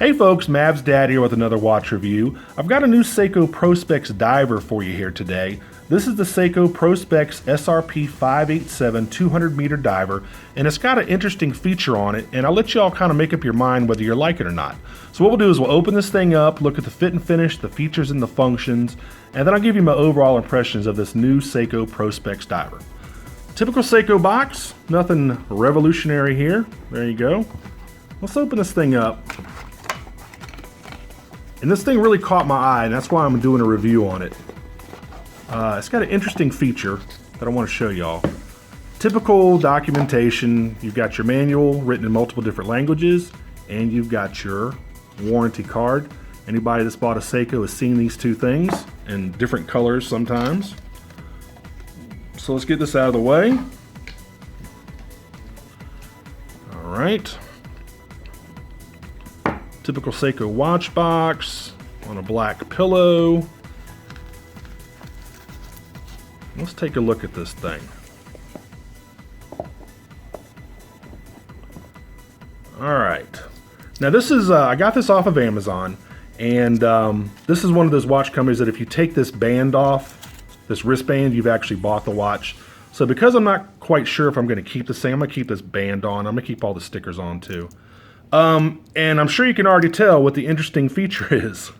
Hey folks, Mav's Dad here with another watch review. I've got a new Seiko Prospex diver for you here today. This is the Seiko Prospex SRP587 200 meter diver, and it's got an interesting feature on it, and I'll let you all kind of make up your mind whether you like it or not. So what we'll do is we'll open this thing up, look at the fit and finish, the features and the functions, and then I'll give you my overall impressions of this new Seiko Prospex diver. Typical Seiko box, nothing revolutionary here. There you go. Let's open this thing up. And this thing really caught my eye, and that's why I'm doing a review on it. It's got an interesting feature that I want to show y'all. Typical documentation, you've got your manual written in multiple different languages, and you've got your warranty card. Anybody that's bought a Seiko has seen these two things in different colors sometimes. So let's get this out of the way. All right. Typical Seiko watch box on a black pillow. Let's take a look at this thing. All right. Now this is, I got this off of Amazon, and this is one of those watch companies that if you take this band off, this wristband, you've actually bought the watch. So because I'm not quite sure if I'm going to keep this thing, I'm going to keep this band on. I'm going to keep all the stickers on too. And I'm sure you can already tell what the interesting feature is.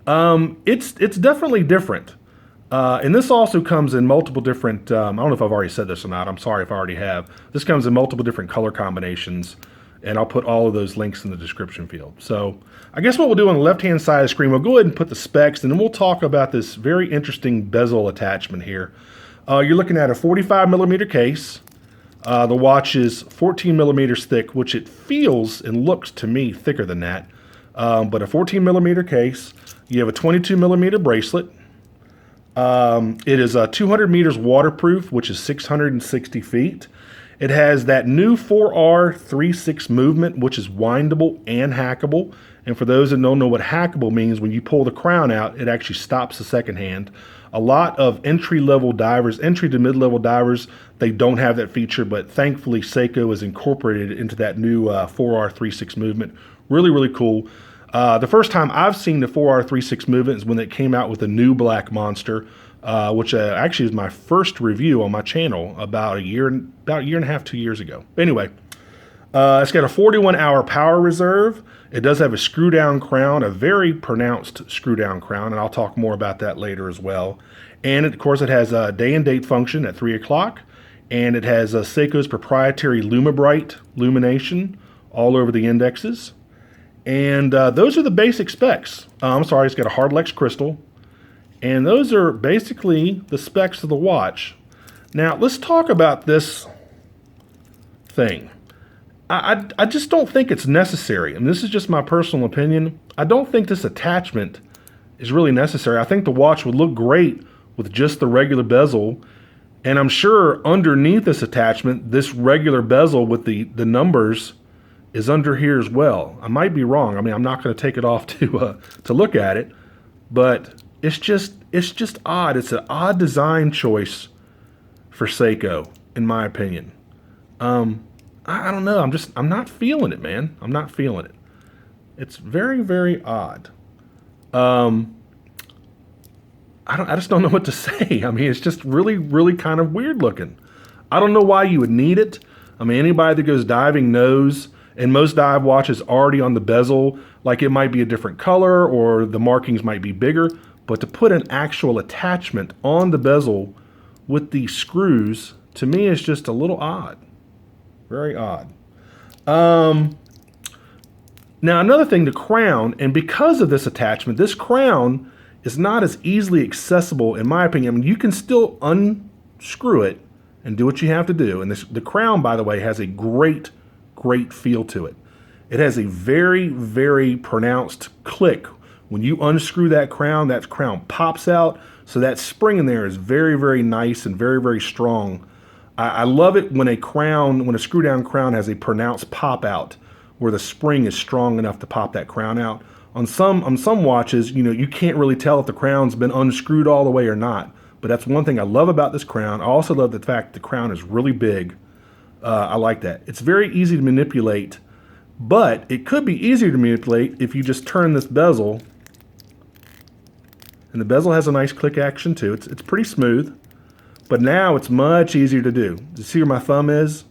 It's definitely different. And this also comes in multiple different, I don't know if I've already said this or not. I'm sorry if I already have. This comes in multiple different color combinations, and I'll put all of those links in the description field. So I guess what we'll do on the left-hand side of the screen, we'll go ahead and put the specs, and then we'll talk about this very interesting bezel attachment here. You're looking at a 45 millimeter case. The watch is 14 millimeters thick, which it feels and looks to me thicker than that. But a 14 millimeter case. You have a 22 millimeter bracelet. It is 200 meters waterproof, which is 660 feet. It has that new 4R36 movement, which is windable and hackable. And for those that don't know what hackable means, when you pull the crown out, it actually stops the second hand. A lot of entry-level divers, entry to mid-level divers, they don't have that feature, but thankfully Seiko has incorporated it into that new 4R36 movement. Really, really cool. The first time I've seen the 4R36 movement is when it came out with a new black monster, which actually was my first review on my channel about a year and a half, 2 years ago. Anyway, it's got a 41-hour power reserve. It does have a screw-down crown, a very pronounced screw-down crown, and I'll talk more about that later as well. And of course, it has a day and date function at 3 o'clock, and it has Seiko's proprietary LumiBrite illumination all over the indexes. And those are the basic specs. I'm sorry, it's got a Hardlex crystal, and those are basically the specs of the watch. Now, let's talk about this thing. I just don't think it's necessary, and this is just my personal opinion. I don't think this attachment is really necessary. I think the watch would look great with just the regular bezel, and I'm sure underneath this attachment, this regular bezel with the numbers is under here as well. I might be wrong. I mean, I'm not going to take it off to look at it, but it's just odd. It's an odd design choice for Seiko, in my opinion. I don't know. I'm not feeling it, man. I'm not feeling it. It's very, very odd. I just don't know what to say. I mean, it's just really, really kind of weird looking. I don't know why you would need it. I mean, anybody that goes diving knows, and most dive watches already on the bezel, like it might be a different color or the markings might be bigger, but to put an actual attachment on the bezel with these screws, to me is just a little odd. Very odd. Now another thing, the crown, and because of this attachment, this crown is not as easily accessible in my opinion. I mean, you can still unscrew it and do what you have to do. And the crown, by the way, has a great feel to it. It has a very, very pronounced click. When you unscrew that crown pops out. So that spring in there is very, very nice and very, very strong. I love it when a screw down crown has a pronounced pop out where the spring is strong enough to pop that crown out. On some watches, you know, you can't really tell if the crown's been unscrewed all the way or not. But that's one thing I love about this crown. I also love the fact the crown is really big. I like that. It's very easy to manipulate But it could be easier to manipulate if you just turn this bezel, and the bezel has a nice click action too. It's pretty smooth, but now it's much easier to do. You see where my thumb is?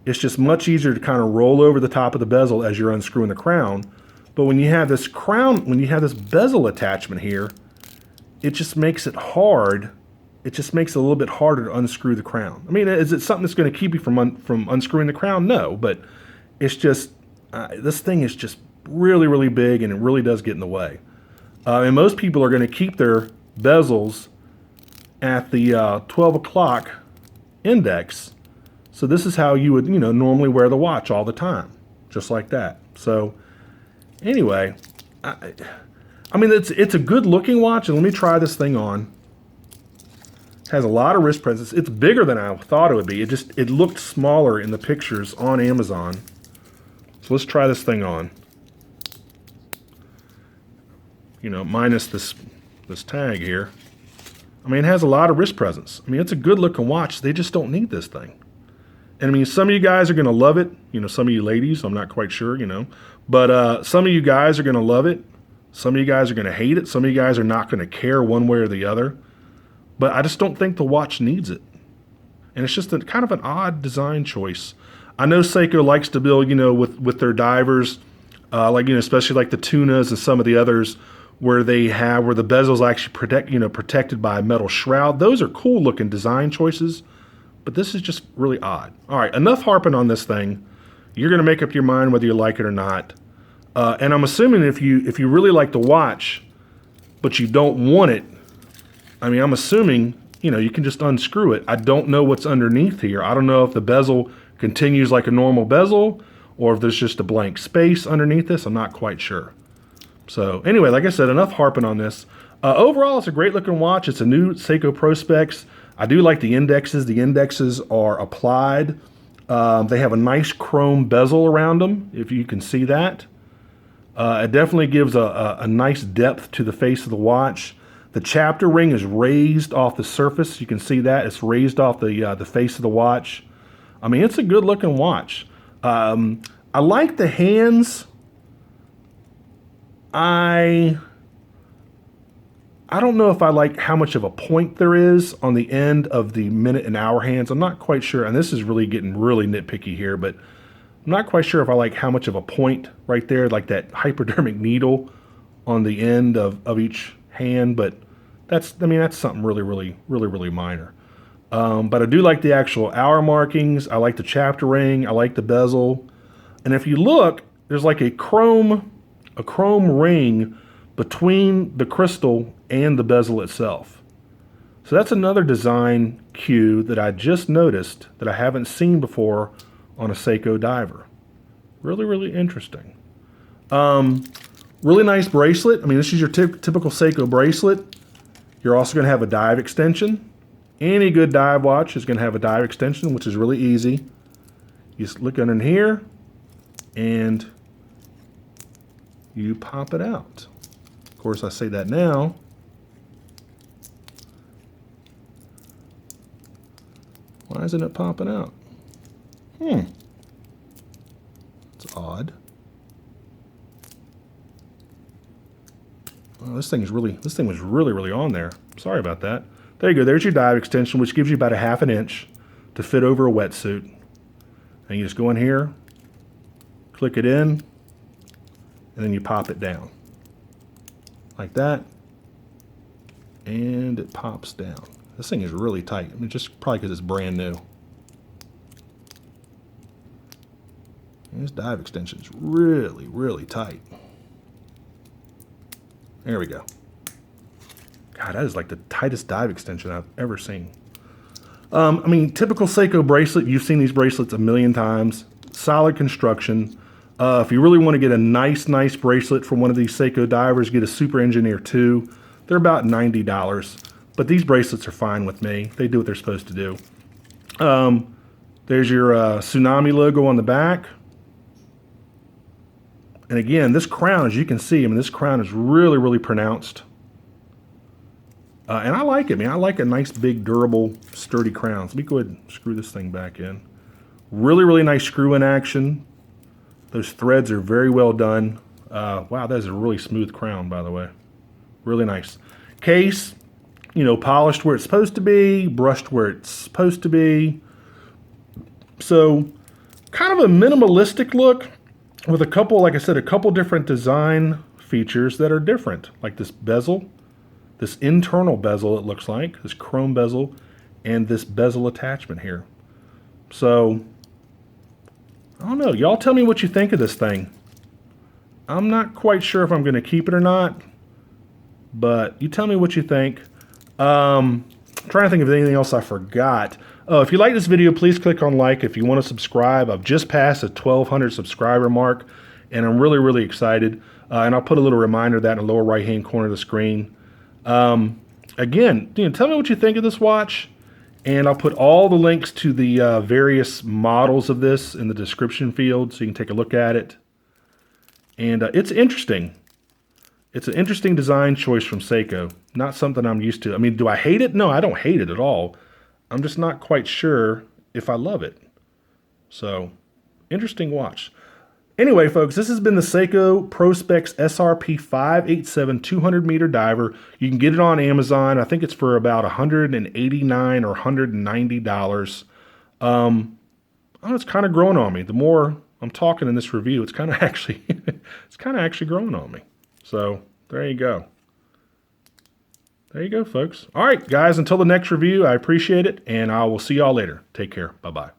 It's just much easier to kind of roll over the top of the bezel as you're unscrewing the crown. But when you have this bezel attachment here, it just makes it hard. It just makes it a little bit harder to unscrew the crown. I mean, is it something that's going to keep you from unscrewing the crown? No, but it's just, this thing is just really, really big, and it really does get in the way. And most people are going to keep their bezels at the 12 o'clock index. So this is how you would, normally wear the watch all the time, just like that. So anyway, I mean, it's a good looking watch, and let me try this thing on. It has a lot of wrist presence. It's bigger than I thought it would be. It looked smaller in the pictures on Amazon. So let's try this thing on. Minus this tag here. I mean, it has a lot of wrist presence. I mean, it's a good looking watch. They just don't need this thing. And I mean, some of you guys are going to love it. Some of you ladies, I'm not quite sure, But some of you guys are going to love it. Some of you guys are going to hate it. Some of you guys are not going to care one way or the other. But I just don't think the watch needs it. And it's just kind of an odd design choice. I know Seiko likes to build, with their divers, especially like the Tunas and some of the others, where the bezel's actually protected by a metal shroud. Those are cool looking design choices, but this is just really odd. All right, enough harping on this thing. You're going to make up your mind whether you like it or not. And I'm assuming if you really like the watch, but you don't want it, I mean, I'm assuming, you can just unscrew it. I don't know what's underneath here. I don't know if the bezel continues like a normal bezel, or if there's just a blank space underneath this. I'm not quite sure. So anyway, like I said, enough harping on this. Overall, it's a great looking watch. It's a new Seiko Prospex. I do like the indexes. The indexes are applied. They have a nice chrome bezel around them, if you can see that. It definitely gives a nice depth to the face of the watch. The chapter ring is raised off the surface. You can see that. It's raised off the face of the watch. I mean, it's a good looking watch. I like the hands. I don't know if I like how much of a point there is on the end of the minute and hour hands. I'm not quite sure, and this is really getting really nitpicky here, but I'm not quite sure if I like how much of a point right there, like that hypodermic needle on the end of each hand, but that's something really minor. But I do like the actual hour markings. I like the chapter ring. I like the bezel. And if you look, there's like a chrome ring between the crystal and the bezel itself. So that's another design cue that I just noticed that I haven't seen before on a Seiko diver. Really interesting. Really nice bracelet. I mean, this is your typical Seiko bracelet. You're also going to have a dive extension. Any good dive watch is going to have a dive extension, which is really easy. You just look under here and you pop it out. Of course, I say that now. Why isn't it popping out? It's odd. Oh, this thing was really on there. Sorry about that. There you go. There's your dive extension, which gives you about a ½ inch to fit over a wetsuit. And you just go in here, click it in, and then you pop it down. Like that. And it pops down. This thing is really tight. I mean, just probably because it's brand new. And this dive extension is really tight. There we go. God, that is like the tightest dive extension I've ever seen. I mean, typical Seiko bracelet. You've seen these bracelets a million times. Solid construction. If you really want to get a nice bracelet from one of these Seiko divers, get a Super Engineer 2. They're about $90. But these bracelets are fine with me. They do what they're supposed to do. There's your Tsunami logo on the back. And again, this crown, as you can see, I mean, this crown is really pronounced. And I like it, man. I like a nice, big, durable, sturdy crown. Let me go ahead and screw this thing back in. Really nice screw-in action. Those threads are very well done. Wow, that is a really smooth crown, by the way. Really nice. Case, you know, polished where it's supposed to be, brushed where it's supposed to be. So kind of a minimalistic look with a couple, like I said, a couple different design features that are different. Like this bezel, this internal bezel it looks like, this chrome bezel, and this bezel attachment here. So, I don't know. Y'all tell me what you think of this thing. I'm not quite sure if I'm going to keep it or not, but you tell me what you think. I'm trying to think of anything else I forgot. Oh, if you like this video, please click on like. If you want to subscribe, I've just passed the 1,200 subscriber mark, and I'm really, really excited. And I'll put a little reminder of that in the lower right-hand corner of the screen. Again, tell me what you think of this watch, and I'll put all the links to the various models of this in the description field so you can take a look at it. And it's interesting. It's an interesting design choice from Seiko. Not something I'm used to. I mean, do I hate it? No, I don't hate it at all. I'm just not quite sure if I love it. So, interesting watch. Anyway, folks, this has been the Seiko Prospex SRP587 200-meter diver. You can get it on Amazon. I think it's for about $189 or $190. I don't know, it's kind of growing on me. The more I'm talking in this review, it's kind of actually growing on me. So, there you go. There you go, folks. All right, guys, until the next review, I appreciate it, and I will see y'all later. Take care. Bye-bye.